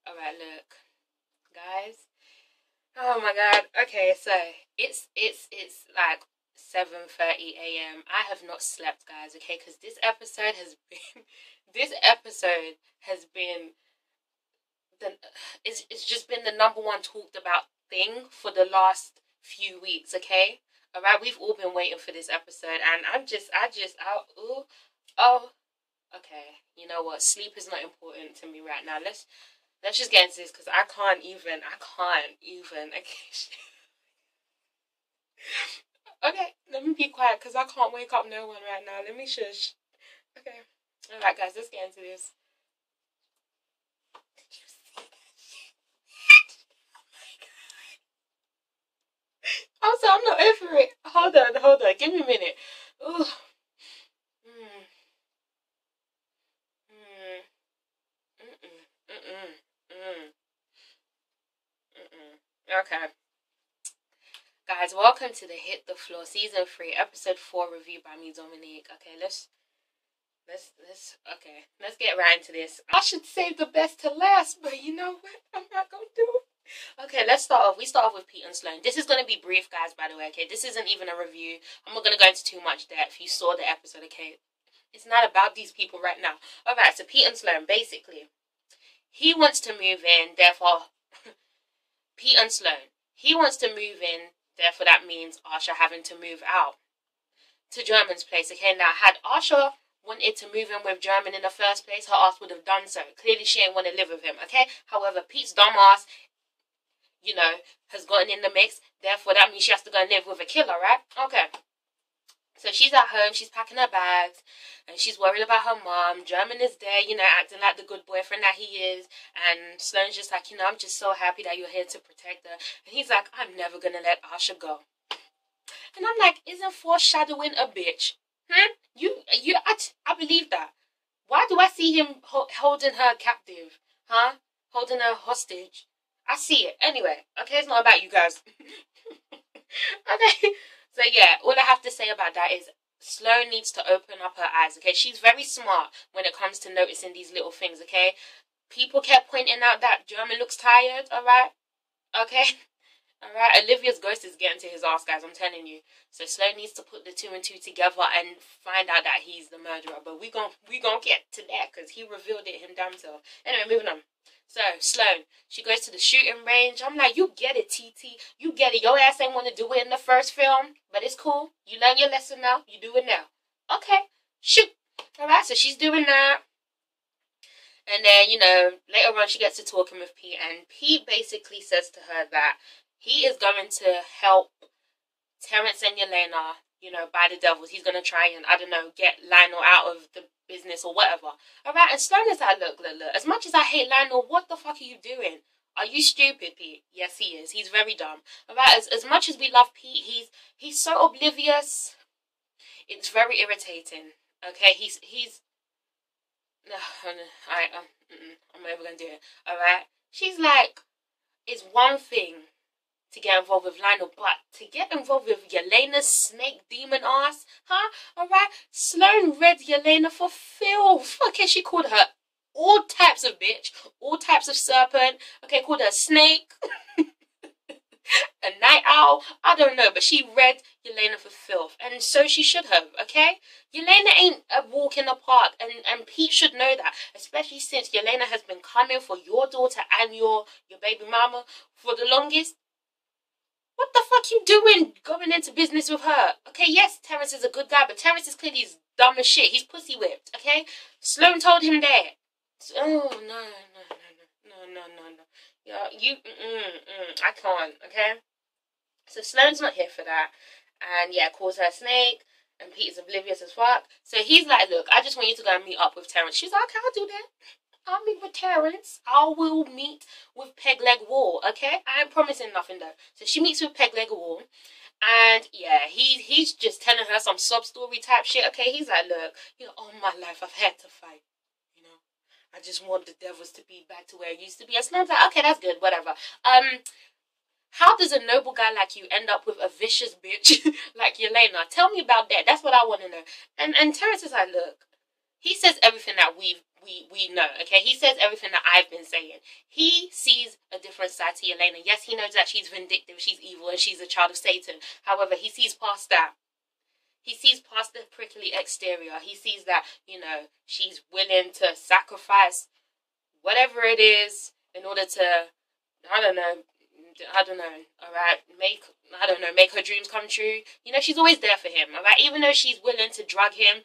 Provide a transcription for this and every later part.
Alright, look, guys. Oh my god. Okay, so it's like 7:30 a.m. I have not slept, guys, okay, because this episode has been it's just been the #1 talked about thing for the last few weeks, okay? Alright, we've all been waiting for this episode, and okay, you know what? Sleep is not important to me right now. Let's just get into this because I can't even. Okay, let me be quiet because I can't wake up no one right now. Let me shush. Okay, all right, guys, let's get into this. Did you see that shit? Oh my god. Also, I'm not over it. Hold on. Give me a minute. Ooh. Okay. Guys, welcome to the Hit the Floor Season 3, Episode 4 review by me, Dominique. Okay, let's get right into this. I should save the best to last, but you know what? I'm not gonna do it. Okay, let's start off. We start off with Pete and Sloan. This is gonna be brief, guys, by the way, okay? This isn't even a review. I'm not gonna go into too much depth. You saw the episode, okay? It's not about these people right now. Alright, so Pete and Sloan, basically, he wants to move in, therefore, Pete and Sloan, he wants to move in, therefore that means Asha having to move out to German's place, okay? Now, had Asha wanted to move in with German in the first place, her ass would have done so. Clearly, she ain't want to live with him, okay? However, Pete's dumb ass, you know, has gotten in the mix, therefore that means she has to go and live with a killer, right? Okay. So she's at home, she's packing her bags, and she's worried about her mom. German is there, you know, acting like the good boyfriend that he is. And Sloan's just like, you know, I'm just so happy that you're here to protect her. And he's like, I'm never gonna let Asha go. And I'm like, isn't foreshadowing a bitch? I believe that. Why do I see him holding her captive? Huh? Holding her hostage. I see it. Anyway, okay, it's not about you guys. Okay. So yeah, all I have to say about that is Sloan needs to open up her eyes, okay? She's very smart when it comes to noticing these little things, okay? People kept pointing out that German looks tired, alright? Okay? Alright, Olivia's ghost is getting to his ass, guys, I'm telling you. So Sloan needs to put the 2 and 2 together and find out that he's the murderer. But we gon' get to that because he revealed it him damn self. Anyway, moving on. So, Sloan, she goes to the shooting range. I'm like, you get it, TT. You get it. Your ass ain't want to do it in the first film, but it's cool. You learn your lesson now. You do it now. Okay, shoot. Alright, so she's doing that. And then, you know, later on she gets to talking with Pete. And Pete basically says to her that he is going to help Terrence and Jelena, you know, by the devils. He's going to try and, I don't know, get Lionel out of the business or whatever. Alright, and Sloan is like, look. As much as I hate Lionel, what the fuck are you doing? Are you stupid, Pete? Yes, he is. He's very dumb. Alright, as much as we love Pete, he's so oblivious. It's very irritating. Okay, I'm never going to do it. Alright? She's like, it's one thing to get involved with Lionel, but to get involved with Jelena's snake demon ass, huh? Alright? Sloan read Jelena for filth. Okay, she called her all types of bitch, all types of serpent. Okay, called her snake, a night owl. I don't know, but she read Jelena for filth, and so she should have, okay? Jelena ain't a walk in the park, and Pete should know that, especially since Jelena has been coming for your daughter and your baby mama for the longest. What the fuck you doing going into business with her? Okay, yes, Terrence is a good guy, but Terrence is clearly dumb as shit. He's pussy whipped, okay? Sloan told him that. Oh, no. Yeah, I can't, okay? So Sloan's not here for that. And yeah, calls her a snake. And Pete's oblivious as fuck. So he's like, look, I just want you to go and meet up with Terrence. She's like, okay, I'll do that. I'll meet with Terrence. I will meet with Peg Leg Wall, okay? I ain't promising nothing though. So she meets with Peg Leg Wall. And yeah, he's just telling her some sub-story type shit, okay? He's like, look, you know, all my life I've had to fight. You know, I just want the devils to be back to where it used to be. And Sloan's like, okay, that's good, whatever. How does a noble guy like you end up with a vicious bitch like Jelena? Tell me about that. That's what I want to know. And Terrence is like, look, he says everything that we've we know, okay? He says everything that I've been saying. He sees a different side to Jelena. Yes, he knows that she's vindictive, she's evil, and she's a child of Satan. However, he sees past that. He sees past the prickly exterior. He sees that, you know, she's willing to sacrifice whatever it is in order to, I don't know, alright, make her dreams come true. You know, she's always there for him, alright? Even though she's willing to drug him,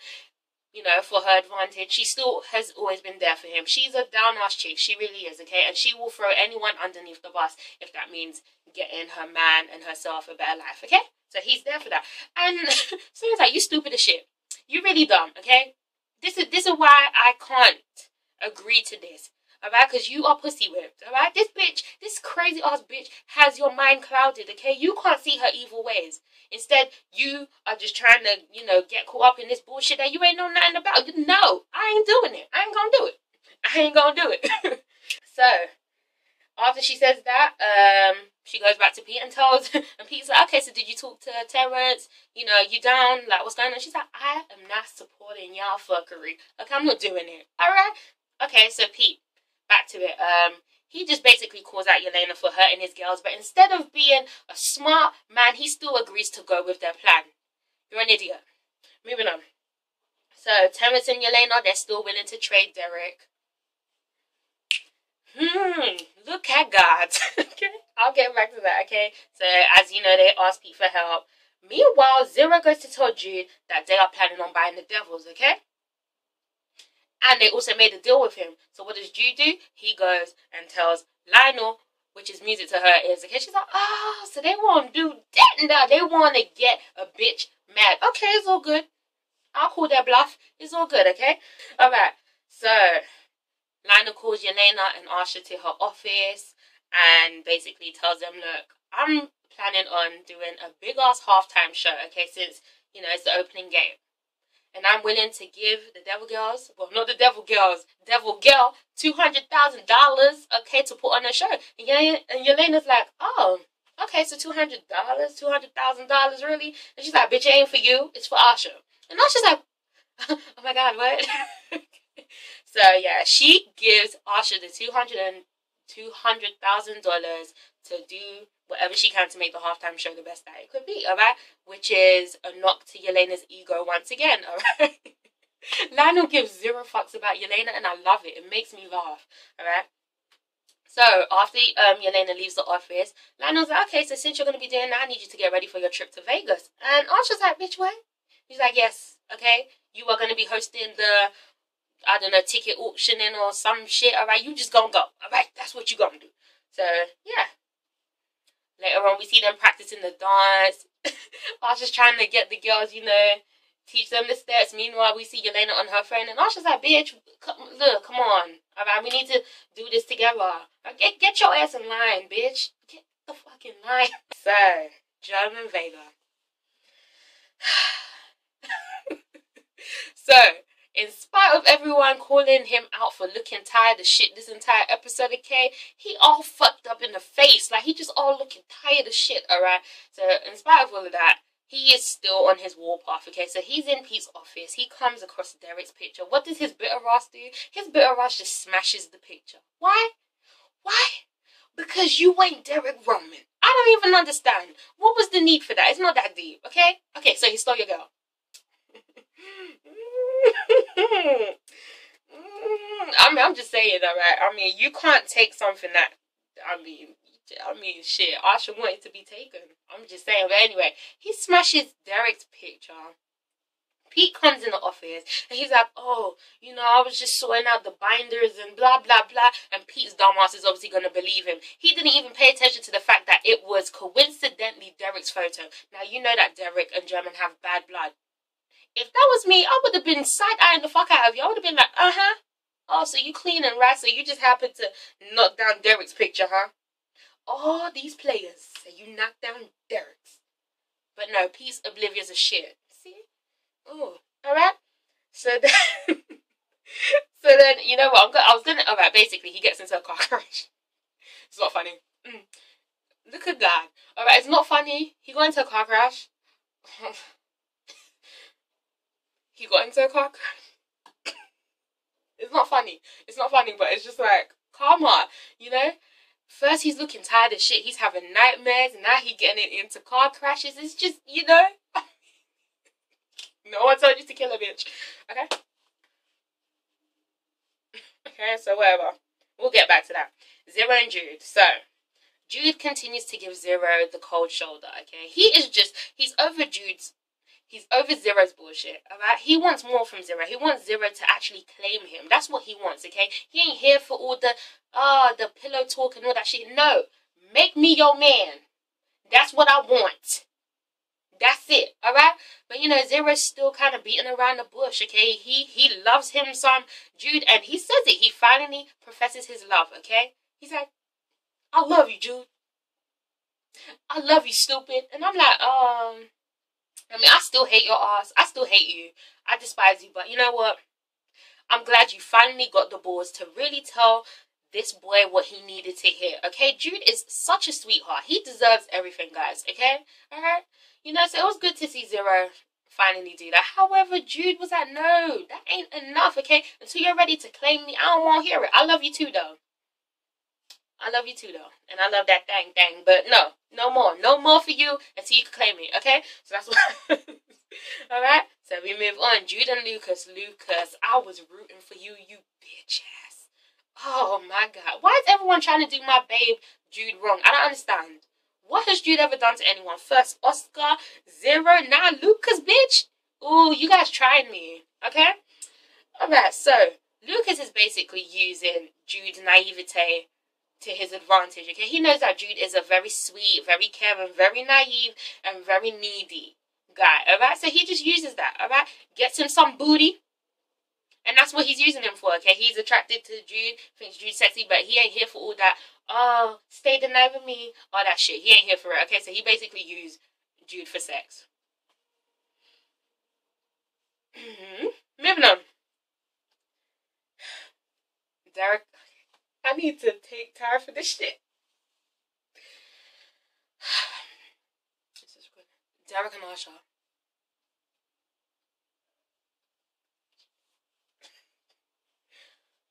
you know, for her advantage, she still has always been there for him. She's a down-ass chick, she really is, okay? And she will throw anyone underneath the bus if that means getting her man and herself a better life, okay? So he's there for that. And so he's like, you stupid as shit. You really dumb, okay? This is why I can't agree to this. Alright, because you are pussy whipped. Alright, this crazy ass bitch has your mind clouded, okay? You can't see her evil ways. Instead, you are just trying to, you know, get caught up in this bullshit that you ain't know nothing about. No, I ain't doing it. I ain't gonna do it. I ain't gonna do it. So, after she says that, she goes back to Pete and tells, and Pete's like, okay, so did you talk to Terrence? You know, you down? Like, what's going on? She's like, I am not supporting y'all fuckery. Okay, I'm not doing it. Alright? Okay, so Pete, back to it. He just basically calls out Jelena for hurting his girls, but instead of being a smart man, he still agrees to go with their plan. You're an idiot. Moving on. So, Terrence and Jelena, they're still willing to trade Derek. Look at God. Okay, I'll get back to that, okay? So, as you know, they ask Pete for help. Meanwhile, Zero goes to tell Jude that they are planning on buying the devils, okay? And they also made a deal with him. So what does Jude do? He goes and tells Lionel, which is music to her ears, okay? She's like, oh, so they want to do that now. They want to get a bitch mad. Okay, it's all good. I'll call their bluff. It's all good, okay? Alright, so Lionel calls Jelena and Asha to her office and basically tells them, look, I'm planning on doing a big-ass halftime show, okay, since, you know, it's the opening game. And I'm willing to give the Devil Girls, well, not the Devil Girls, Devil Girl, $200,000, okay, to put on a show. And Jelena's like, oh, okay, so $200,000, really? And she's like, bitch, it ain't for you, it's for Asha. And Asha's like, oh my God, what? So, yeah, she gives Asha the $200,000 to do whatever she can to make the halftime show the best that it could be, alright? Which is a knock to Jelena's ego once again, alright? Lionel gives zero fucks about Jelena and I love it. It makes me laugh, alright? So, after Jelena leaves the office, Lionel's like, okay, so since you're going to be doing that, I need you to get ready for your trip to Vegas. And Asha's like, bitch, what? He's like, yes, okay? You are going to be hosting the, I don't know, ticket auctioning or some shit, alright? You just gonna go, alright? That's what you gonna do. So, yeah. Later on, we see them practicing the dance. Asha's trying to get the girls, you know, teach them the steps. Meanwhile, we see Jelena on her phone. And Asha's like, bitch, look, come on. Alright, we need to do this together. Get your ass in line, bitch. Get the fucking line. So, German Vega. So, in spite of everyone calling him out for looking tired as shit this entire episode, okay, he all fucked up in the face. Like, he just all looking tired as shit, alright? So, in spite of all of that, he is still on his warpath, okay? So, he's in Pete's office. He comes across Derek's picture. What does his bitter ass do? His bitter ass just smashes the picture. Why? Why? Because you ain't Derek Roman. I don't even understand. What was the need for that? It's not that deep, okay? Okay, so he stole your girl. I'm just saying, alright. I mean, you can't take something that, I mean, shit, Asha wanted to be taken. I'm just saying. But anyway, he smashes Derek's picture. Pete comes in the office and he's like, oh, you know, I was just sorting out the binders and blah, blah, blah. And Pete's dumbass is obviously going to believe him. He didn't even pay attention to the fact that it was coincidentally Derek's photo. Now, you know that Derek and German have bad blood. If that was me, I would have been side-eyeing the fuck out of you. I would have been like, uh-huh. Oh, so you cleaning, right? So you just happened to knock down Derek's picture, huh? All these players say you knocked down Derek's. But no, Pete's oblivious of shit. See? Oh, alright? So then, you know what? Alright, basically, he gets into a car crash. It's not funny. Look at that. Alright, it's not funny. He got into a car crash. He got into a car crash. It's not funny. It's not funny, but it's just like, karma, you know? First he's looking tired as shit. He's having nightmares. Now he's getting into car crashes. It's just, you know? No one told you to kill a bitch. Okay? Okay, so whatever. We'll get back to that. Zero and Jude. So, Jude continues to give Zero the cold shoulder, okay? He's over Zero's bullshit, alright? He wants more from Zero. He wants Zero to actually claim him. That's what he wants, okay? He ain't here for all the pillow talk and all that shit. No. Make me your man. That's what I want. That's it, alright? But, you know, Zero's still kind of beating around the bush, okay? He loves him some Jude, and he says it. He finally professes his love, okay? He's like, I love you, Jude. I love you, stupid. And I'm like, I mean, I still hate your ass. I still hate you. I despise you. But you know what? I'm glad you finally got the balls to really tell this boy what he needed to hear, okay? Jude is such a sweetheart. He deserves everything, guys, okay? Alright? You know, so it was good to see Zero finally do that. However, Jude was like, no, that ain't enough, okay? Until you're ready to claim me, I don't want to hear it. I love you too, though. I love you too, though. And I love that thing. But no, no more. No more for you until you can claim me, okay? So that's what... Alright? So we move on. Jude and Lucas. Lucas, I was rooting for you, you bitch ass. Oh, my God. Why is everyone trying to do my babe Jude wrong? I don't understand. What has Jude ever done to anyone? First Oscar, Zero, now Lucas, bitch. Ooh, you guys tried me, okay? Alright, so Lucas is basically using Jude's naivete to his advantage, okay? He knows that Jude is a very sweet, very caring, very naive, and very needy guy, alright? So he just uses that, alright? Gets him some booty, and that's what he's using him for, okay? He's attracted to Jude, thinks Jude's sexy, but he ain't here for all that, oh, stay the night with me, all that shit. He ain't here for it, okay? So he basically used Jude for sex. Moving on. Derek, I need to take time for this shit. This is good. Derek and Asha.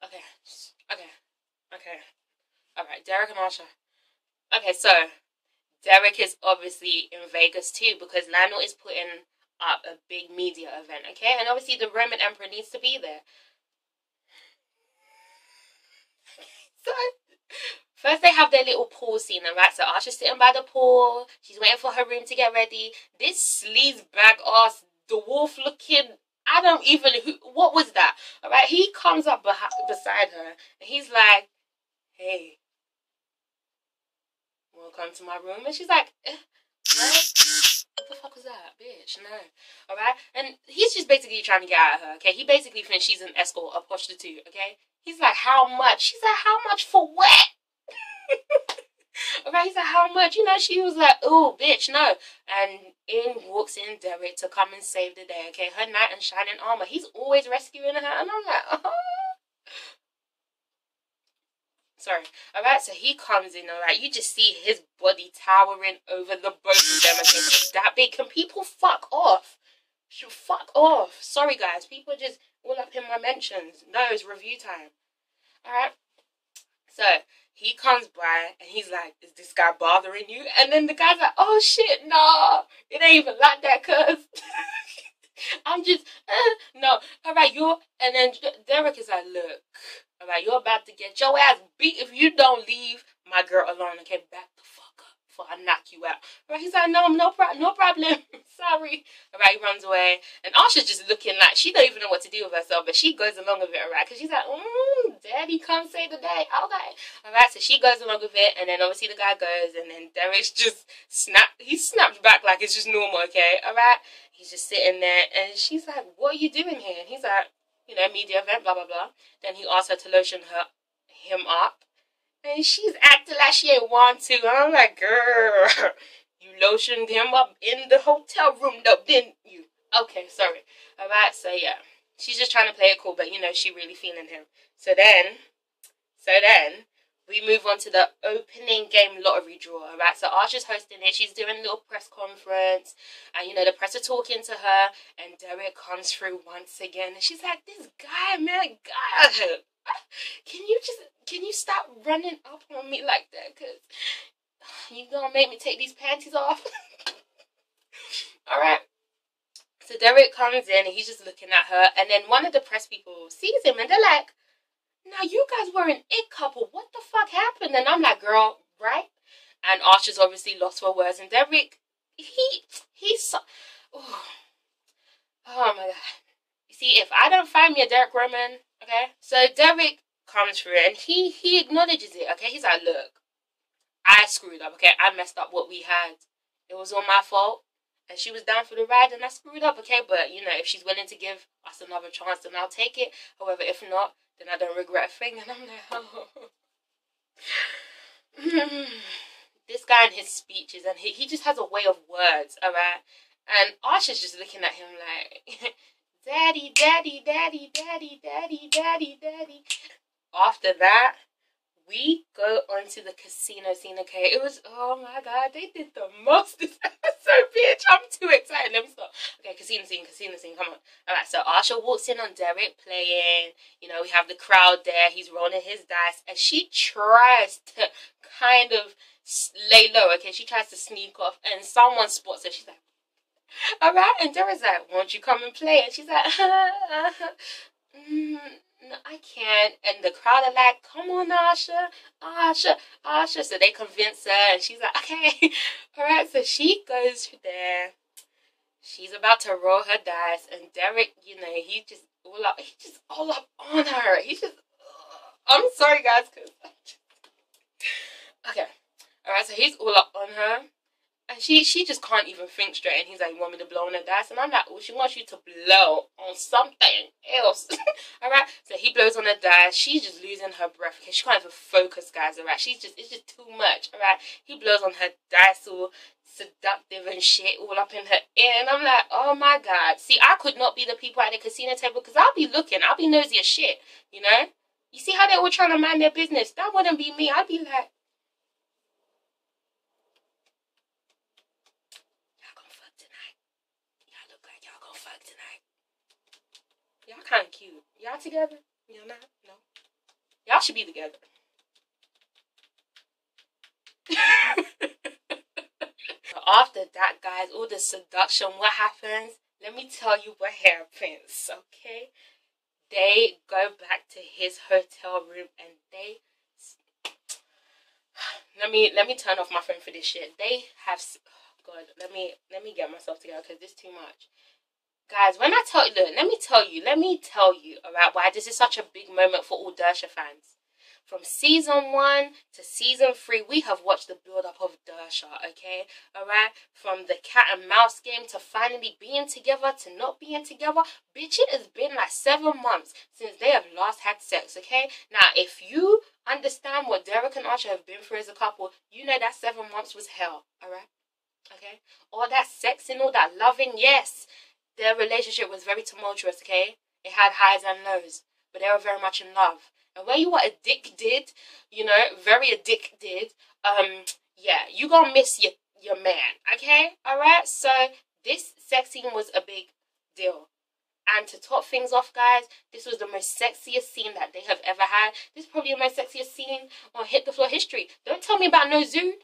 Okay. Alright, Derek and Asha. Okay, so Derek is obviously in Vegas too because Lionel is putting up a big media event, okay? And obviously the Roman Emperor needs to be there. So, first they have their little pool scene, alright? So Asha's sitting by the pool. She's waiting for her room to get ready. This sleazebag ass, dwarf looking, I don't even, what was that? Alright, he comes up beside her and he's like, hey, wanna come to my room? And she's like, what the fuck was that, bitch? No. Alright? And he's just basically trying to get at her, okay? He basically thinks she's an escort, a prostitute, okay? He's like, how much? She's like, how much for what? Alright, he's like, how much? You know, she was like, oh, bitch, no. And in walks in Derek to come and save the day, okay? Her knight in shining armor. He's always rescuing her. And I'm like, oh. Sorry. Alright, so he comes in, alright. You just see his body towering over the both of them. Okay, he's that big. Can people fuck off? Fuck off. Sorry, guys. People just all up in my mentions. No, it's review time. Alright. So, he comes by and he's like, is this guy bothering you? And then the guy's like, oh shit, no. It ain't even like that, cuz. I'm just, no. Alright, and then Derek is like, look. Alright, you're about to get your ass beat if you don't leave my girl alone. Okay, back the fuck up before I knock you out. Alright, he's like, no problem. Sorry. Alright, he runs away. And Asha's just looking like she don't even know what to do with herself, but she goes along with it, alright? Because she's like, daddy, come save the day. Okay. Alright, so she goes along with it, and then obviously the guy goes, and then Derek's just he snaps back like it's just normal, okay? Alright? He's just sitting there, and she's like, what are you doing here? And he's like, you know, media event, blah, blah, blah. Then he asks her to lotion him up. And she's acting like she ain't want to. And I'm like, girl, you lotioned him up in the hotel room, though, didn't you? Okay, sorry. Alright, so yeah. She's just trying to play it cool, but, you know, she really feeling him. So then, we move on to the opening game lottery draw, right? So Asha's hosting it. She's doing a little press conference, and you know the press are talking to her, and Derek comes through once again, and she's like, "This guy, man, God, can you stop running up on me like that? Cause you gonna make me take these panties off." All right. So Derek comes in, and he's just looking at her, and then one of the press people sees him, and they're like, "Now you guys were an it couple. What the fuck happened?" And I'm like, "Girl, right?" And Asha's obviously lost for words. And Derek, he's so, oh my god. You see, if I don't find me a Derek Roman, okay? So Derek comes through and he acknowledges it, okay? He's like, "Look, I screwed up, okay? I messed up what we had. It was all my fault. And she was down for the ride and I screwed up, okay? But, you know, if she's willing to give us another chance, then I'll take it. However, if not, then I don't regret a thing." And I'm like, oh. This guy and his speeches, and he just has a way of words, alright? And Asha's just looking at him like, "Daddy, daddy, daddy, daddy, daddy, daddy, daddy." After that, we go on to the casino scene, okay? It was, oh my god, they did the most this episode, bitch. I'm too excited. Let me stop. Okay, casino scene, come on. Alright, so Asha walks in on Derek playing. You know, we have the crowd there. He's rolling his dice. And she tries to kind of lay low, okay? She tries to sneak off. And someone spots her. She's like, alright. And Derek's like, "Won't you come and play?" And she's like, "No, I can't." And the crowd are like, "Come on, Asha, Asha, Asha." So they convince her, and she's like, "Okay." Alright, so she goes there. She's about to roll her dice, and Derek, you know, he's just all up on her. He's just, I'm sorry, guys, cause okay. Alright, so he's all up on her. And she just can't even think straight. And he's like, "You want me to blow on her dice?" And I'm like, "Oh, she wants you to blow on something else." Alright, so he blows on her dice. She's just losing her breath. Okay, she can't even focus, guys. Alright, it's just too much. Alright, he blows on her dice, all seductive and shit, all up in her ear. And I'm like, oh my god. See, I could not be the people at the casino table, because I'll be looking. I'll be nosy as shit, you know? You see how they're all trying to mind their business? That wouldn't be me. I'd be like, y'all kind of cute. Y'all together? Y'all not? No. Y'all should be together. After that, guys, all the seduction, what happens? Let me tell you what happens, okay? They go back to his hotel room and they... Let me turn off my phone for this shit. They have... Oh God, let me get myself together, because this is too much. Guys, when I tell you, look, let me tell you, alright, why this is such a big moment for all Dersha fans. From season 1 to season 3, we have watched the build-up of Dersha, okay? Alright? From the cat and mouse game to finally being together to not being together. Bitch, it has been like 7 months since they have last had sex, okay? Now, if you understand what Derek and Asha have been through as a couple, you know that 7 months was hell, alright? Okay? All that sex and all that loving, yes. Their relationship was very tumultuous, okay? It had highs and lows, but they were very much in love. And when you are addicted, you know, very addicted, yeah, you gonna miss your man, okay? Alright? So, this sex scene was a big deal. And to top things off, guys, this was the most sexiest scene that they have ever had. This is probably the most sexiest scene on Hit the Floor history. Don't tell me about no Jude.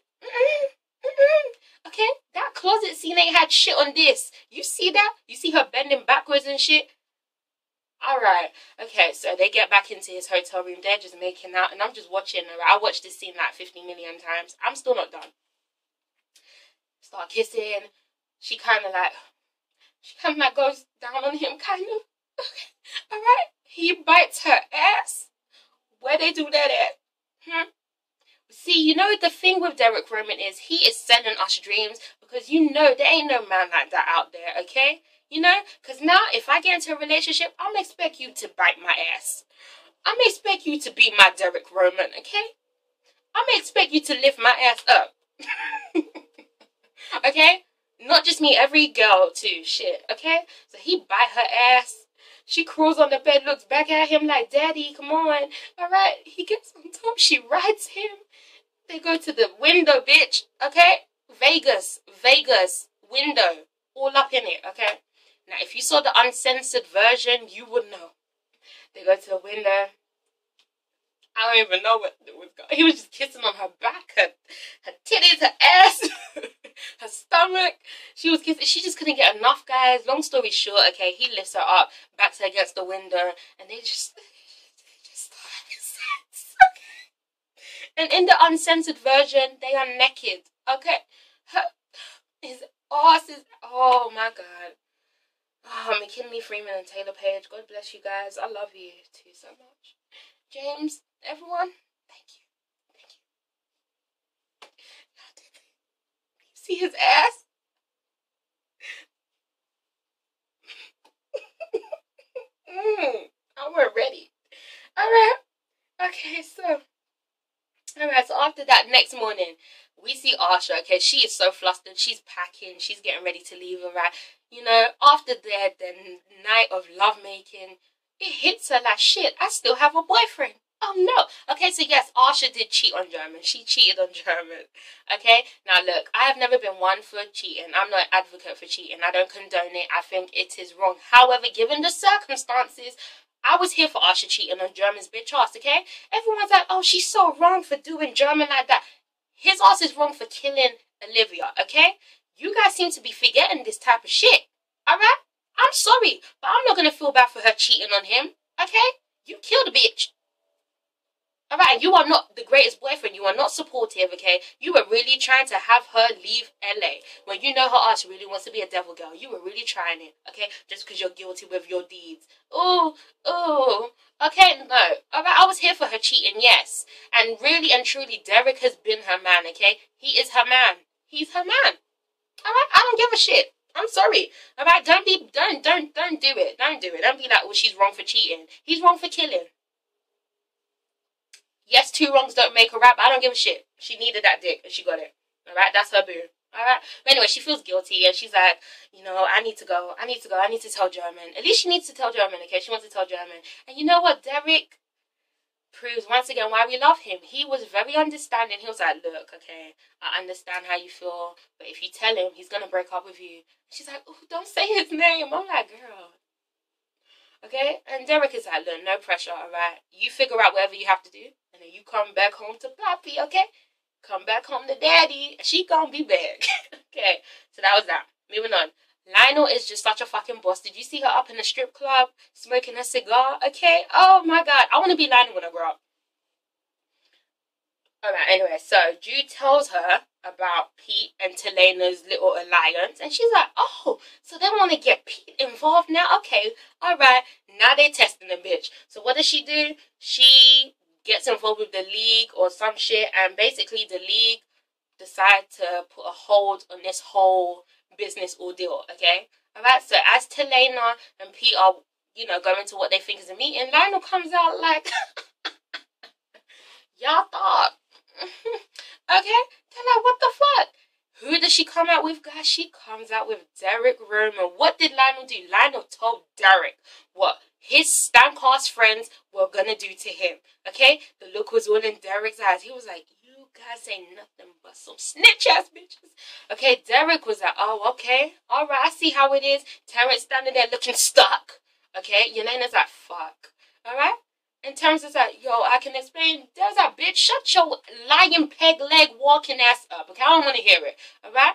Okay, that closet scene ain't had shit on this. You see that? You see her bending backwards and shit? Alright, okay, so they get back into his hotel room. They're just making out, and I'm just watching. I watched this scene like 50 million times. I'm still not done. Start kissing. She kind of like goes down on him, kind of. Okay, alright. He bites her ass. Where they do that at? See, you know the thing with Derek Roman is he is sending us dreams, because you know there ain't no man like that out there, okay? You know? Because now if I get into a relationship, I'm going to expect you to bite my ass. I'm going to expect you to be my Derek Roman, okay? I'm going to expect you to lift my ass up. Okay? Not just me, every girl too, shit, okay? So he bite her ass. She crawls on the bed, looks back at him like, Daddy, come on. Alright, he gets on top, she rides him. They go to the window, bitch, okay? Vegas, window, all up in it, okay? Now, if you saw the uncensored version, you would know. They go to the window. I don't even know what was going on. He was just kissing on her back, her titties, her ass, her stomach. She was kissing. She just couldn't get enough, guys. Long story short, okay, he lifts her up, backs her against the window, and they just start having sex, okay? And in the uncensored version, they are naked, okay? His ass is, oh my God. Oh, McKinley, Freeman, and Taylor Page. God bless you guys. I love you too so much. James, everyone, thank you. You see his ass? I weren't ready. Alright. Okay, so after that, next morning, we see Asha, okay? She is so flustered. She's packing. She's getting ready to leave, alright? You know, after the night of lovemaking, it hits her like, shit, I still have a boyfriend. Oh, no. Okay, so yes, Asha did cheat on German. She cheated on German. Okay? Now, look, I have never been one for cheating. I'm not an advocate for cheating. I don't condone it. I think it is wrong. However, given the circumstances, I was here for Asha cheating on German's bitch ass, okay? Everyone's like, oh, she's so wrong for doing German like that. His ass is wrong for killing Olivia, okay? You guys seem to be forgetting this type of shit, alright? I'm sorry, but I'm not going to feel bad for her cheating on him, okay? You killed a bitch. Alright, you are not the greatest boyfriend. You are not supportive, okay? You were really trying to have her leave LA. When you know her ass really wants to be a devil girl. You were really trying it, okay? Just because you're guilty with your deeds. Oh. Okay, no. Alright, I was here for her cheating, yes. And really and truly, Derek has been her man, okay? He is her man. He's her man. Alright, I don't give a shit. I'm sorry. Alright, don't do it. Don't do it. Don't be like, oh, she's wrong for cheating. He's wrong for killing. Yes, 2 wrongs don't make a right, but I don't give a shit. She needed that dick, and she got it. Alright, that's her boo. Alright? But anyway, she feels guilty, and she's like, you know, I need to go. I need to tell German. At least she needs to tell German, okay? She wants to tell German. And you know what? Derek proves once again why we love him. He was very understanding. He was like, look, okay, I understand how you feel, but if you tell him, he's going to break up with you. She's like, oh, don't say his name. I'm like, girl. Okay? And Derek is like, look, no pressure, alright? You figure out whatever you have to do. And then you come back home to Papi, okay? Come back home to Daddy. She gonna be back. Okay, so that was that. Moving on. Lionel is just such a fucking boss. Did you see her up in the strip club smoking a cigar? Okay? Oh my God. I want to be Lionel when I grow up. Alright, anyway, so Jude tells her about Pete and Jelena's little alliance, and she's like, oh, so they want to get Pete involved now? Okay, alright, now they're testing the bitch. So what does she do? She gets involved with the league or some shit, and basically the league decide to put a hold on this whole business ordeal, okay? Alright, so as Jelena and Pete are, you know, going to what they think is a meeting, Lionel comes out like, y'all thought. Okay? They're like, what the fuck? Who does she come out with, guys? She comes out with Derek Roman. What did Lionel do? Lionel told Derek what his stank-ass friends were gonna do to him. Okay? The look was all in Derek's eyes. He was like, you guys ain't nothing but some snitch-ass bitches. Okay? Derek was like, oh, okay. Alright, I see how it is. Terrence standing there looking stuck. Okay? Jelena's like, fuck. Alright? And Terrence is like, yo, I can explain. There's a bitch. Shut your lying peg leg walking ass up. Okay? I don't want to hear it. Alright?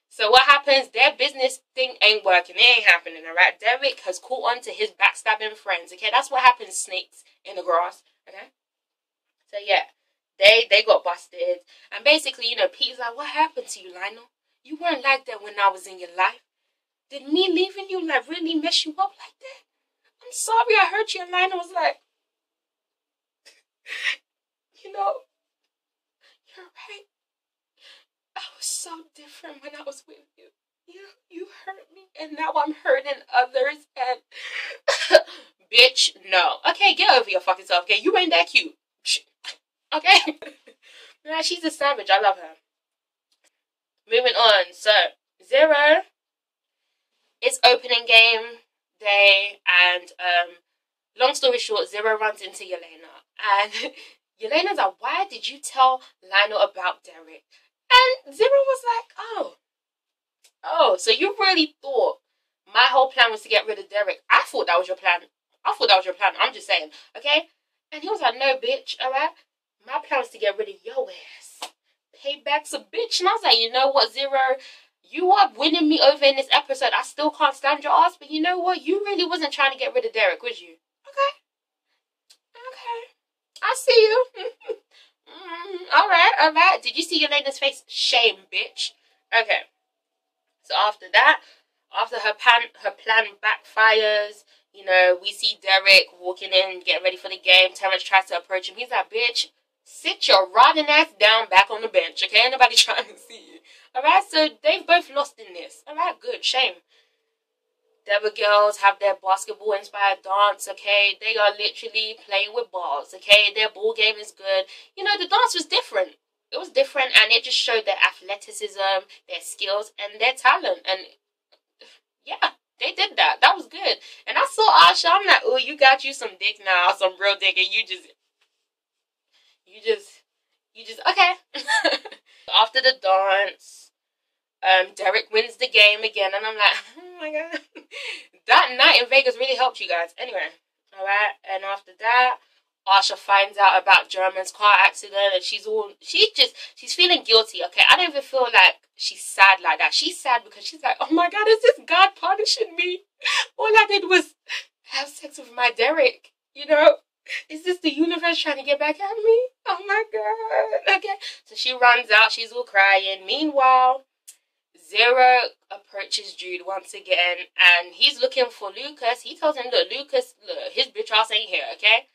So what happens? Their business thing ain't working. It ain't happening. Alright? Derek has caught on to his backstabbing friends. Okay? That's what happens, snakes in the grass. Okay? So yeah. They got busted. And basically, you know, Pete's like, what happened to you, Lionel? You weren't like that when I was in your life. Did me leaving you like really mess you up like that? I'm sorry I hurt you. And Lionel was like, you know, you're right. I was so different when I was with you. You hurt me, and now I'm hurting others, and bitch, no. Okay, get over your fucking self, okay? You ain't that cute. Okay? Nah, she's a savage. I love her. Moving on. So, Zero. It's opening game. day, and long story short, Zero runs into Jelena, and Jelena's like, why did you tell Lionel about Derek? And Zero was like, oh, so you really thought my whole plan was to get rid of Derek? I thought that was your plan. I'm just saying, okay? And he was like, no, bitch, alright? My plan was to get rid of your ass. Payback's a bitch. And I was like, you know what, Zero? You are winning me over in this episode. I still can't stand your ass, but you know what? You really wasn't trying to get rid of Derek, was you? Okay. I see you. Alright. Did you see Jelena's face? Shame, bitch. Okay. So after that, after her plan backfires, you know, we see Derek walking in, getting ready for the game. Terrence tries to approach him. He's like, bitch, sit your rotten ass down back on the bench, okay? Ain't nobody trying to see you. Alright, so they've both lost in this. Alright, good, shame. The other girls have their basketball-inspired dance, okay? They are literally playing with balls, okay? Their ball game is good. You know, the dance was different. It was different, and it just showed their athleticism, their skills, and their talent. And, yeah, they did that. That was good. And I saw Asha. I'm like, oh, you got you some dick now, some real dick, and you just, okay. After the dance, Derek wins the game again, and I'm like, oh my god. That night in Vegas really helped you guys. Anyway, alright, and after that, Asha finds out about German's car accident, and she's feeling guilty, okay? I don't even feel like she's sad like that. She's sad because she's like, oh my god, is this God punishing me? All I did was have sex with my Derek, you know? Is this the universe trying to get back at me? Oh my god. Okay, so she runs out, she's all crying. Meanwhile, Zero approaches Jude once again, and he's looking for Lucas. He tells him, look, Lucas, look, his bitch ass ain't here, okay?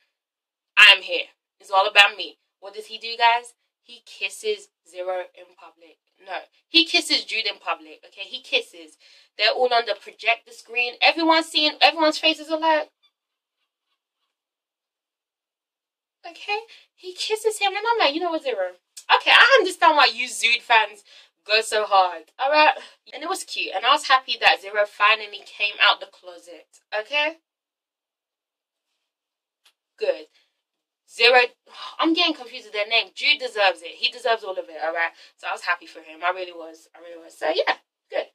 I'm here. It's all about me. What does he do, guys? He kisses Zero in public. No, he kisses Jude in public, okay? He kisses. They're all on the projector screen. Everyone's faces are like, okay? He kisses him, and I'm like, you know what, Zero? Okay, I understand why you Jude fans go so hard, alright? And it was cute, and I was happy that Zero finally came out the closet, okay? Good. Zero, I'm getting confused with their name. Jude deserves it. He deserves all of it, alright? So I was happy for him. I really was. So yeah, good.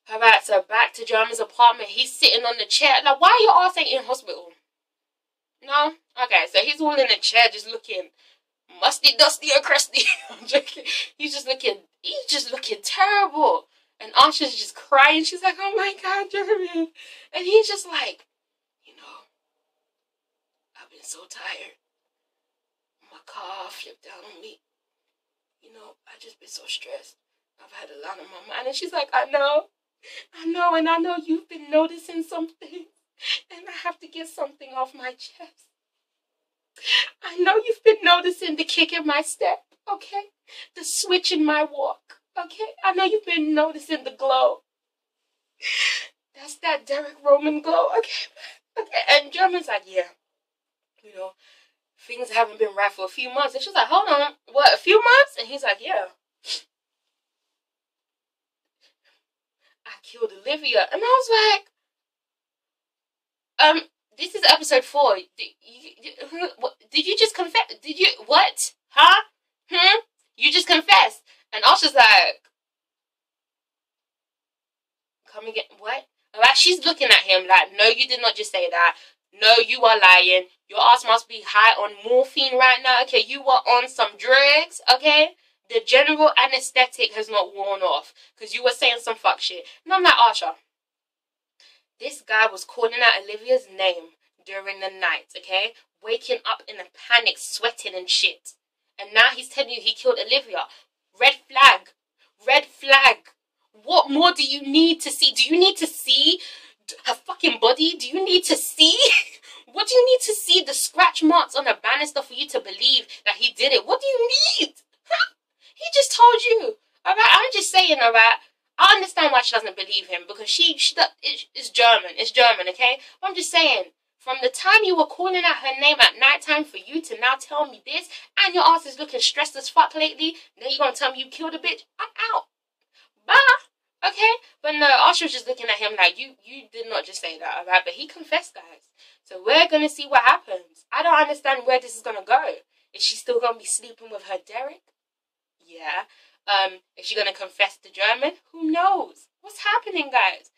Alright, so back to German's apartment. He's sitting on the chair. Like, why are your ass ain't in hospital? No? Okay, so he's all in the chair just looking musty, dusty, or crusty. I'm joking. He's just looking terrible. And Asha's just crying. She's like, oh my god, German. And he's just like, you know, I've been so tired. My car flipped down on me. You know, I just been so stressed. I've had a lot on my mind. And she's like, I know, and I know you've been noticing something. And I have to get something off my chest. I know you've been noticing the kick in my step, okay? The switch in my walk, okay? I know you've been noticing the glow. That's that Derek Roman glow, okay? And German's like, yeah, you know, things haven't been right for a few months. And she's like, hold on, what, a few months? And he's like, yeah. I killed Olivia. And I was like, this is episode 4. Did you just confess? Did you, what? Huh? You just confessed. And Asha's like, come again, what? Alright, she's looking at him like, no, you did not just say that. No, you are lying. Your ass must be high on morphine right now. Okay, you were on some drugs, okay? The general anesthetic has not worn off because you were saying some fuck shit. And I'm like, Asha, this guy was calling out Olivia's name during the night, okay? Waking up in a panic, sweating and shit. And now he's telling you he killed Olivia. Red flag. Red flag. What more do you need to see? Do you need to see her fucking body? Do you need to see? What do you need to see? The scratch marks on the banister for you to believe that he did it? What do you need? Huh? He just told you. Alright, I'm just saying, alright? I understand why she doesn't believe him, because it's German. It's German, okay? But I'm just saying, from the time you were calling out her name at nighttime for you to now tell me this, and your ass is looking stressed as fuck lately, then you're gonna tell me you killed a bitch? I'm out. Bye. Okay? But no, Asha was just looking at him like, you did not just say that, alright? But he confessed, guys. So we're going to see what happens. I don't understand where this is going to go. Is she still going to be sleeping with her Derek? Yeah. Is she going to confess to German? Who knows? What's happening, guys?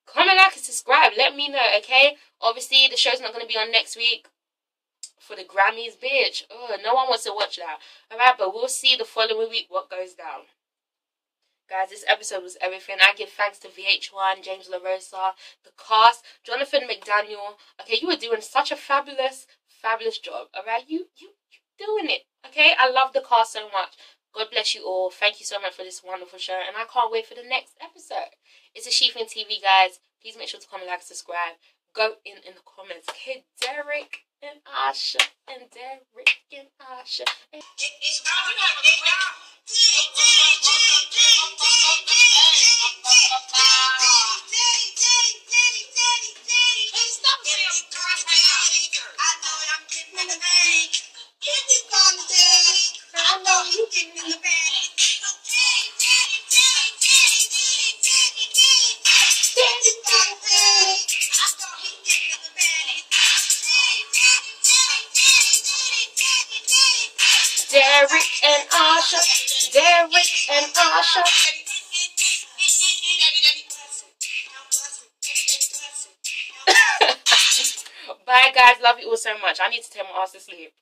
Comment, like, and subscribe. Let me know, okay? Obviously, the show's not going to be on next week for the Grammys, bitch. Oh, no one wants to watch that. Alright, but we'll see the following week what goes down. Guys, this episode was everything. I give thanks to VH1, James LaRosa, the cast, Jonathan McDaniel. Okay, you were doing such a fabulous job. Alright, you doing it. Okay, I love the cast so much. God bless you all. Thank you so much for this wonderful show, and I can't wait for the next episode. It's ItsASheThIngTV, guys. Please make sure to comment, like, subscribe. Go in the comments. Okay, Derek and Asha, and Derek and Asha. And Derek and Asha, Derek and Asha. Bye, guys. Love you all so much. I need to take my ass to sleep.